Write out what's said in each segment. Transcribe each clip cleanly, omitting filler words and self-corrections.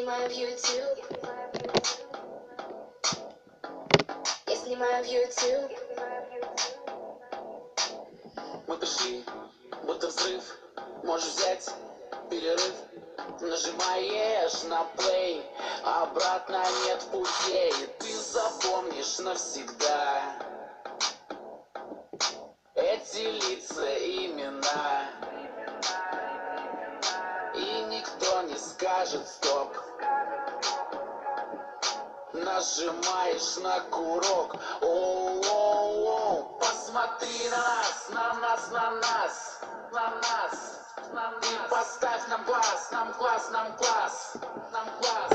снимаю в YouTube. Я снимаю в YouTube. Мы пришли, будто взрыв. Можешь взять перерыв. Нажимаешь на плей, обратно нет путей. Ты запомнишь навсегда эти лица, имена. И никто не скажет стоп. Нажимаешь на курок. Оу-оу-оу. Посмотри на нас, на нас, на нас, на нас, на нас. И поставь нам класс, нам класс, нам класс, нам класс.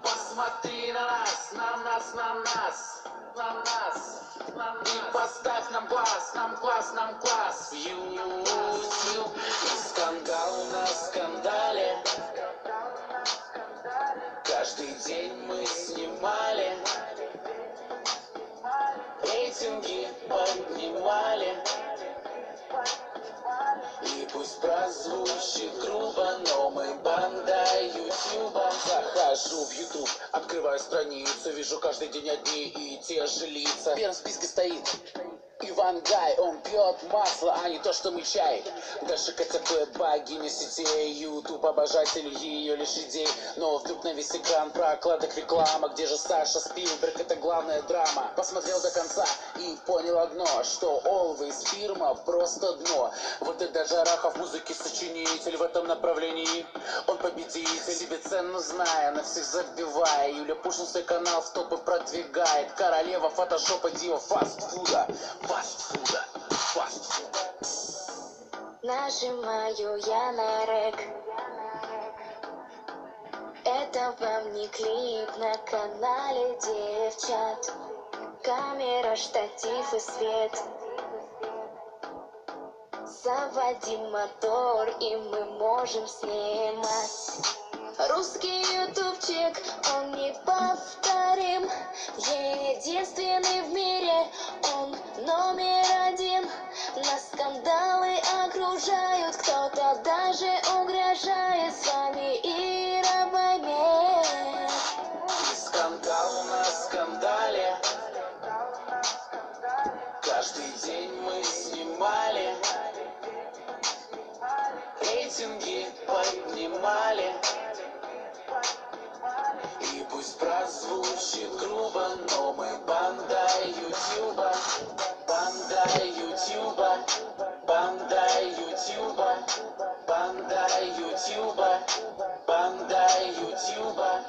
Посмотри на нас, на нас, на нас, на нас, на нас. И поставь нам класс, нам класс, нам класс. YouTube. И скандал на скандале. Каждый день мы снимали, рейтинги поднимали. И пусть прозвучит грубо, но мы банда Ютуба. Захожу в Ютуб, открываю страницу, вижу каждый день одни и те же лица. В первом списке стоит Иван Гай, он пьет масло, а не то, что мы чай. Даша КТП, богиня сетей, Ютуб обожатель, ее лишь идей. Но вдруг на весь экран прокладок реклама. Где же Саша Спилберг, это главная драма. Посмотрел до конца и понял одно, что Always фирма просто дно. Вот и даже Арахов музыки сочинитель в этом направлении. Он победитель, себе цену зная, на всех забивая. Юля Пушин свой канал в топы продвигает. Королева фотошопа, дива фастфуда. Фастфуда, фастфуда. Нажимаю я на рек. Это вам не клип на канале девчат. Камера, штатив и свет. Заводим мотор, и мы можем снимать. Русский ютубчик, он неповторим. Единственный в мире, он номер один. Нас скандалы окружают, кто-то даже угрожает. С вами Ира Баймет. Скандал на скандале. Каждый день мы снимали, рейтинги поднимали. И пусть прозвучит грубо, но мы банда Ютуба. Банда Ютуба. Банда Ютуба. Банда Ютуба. Банда Ютуба.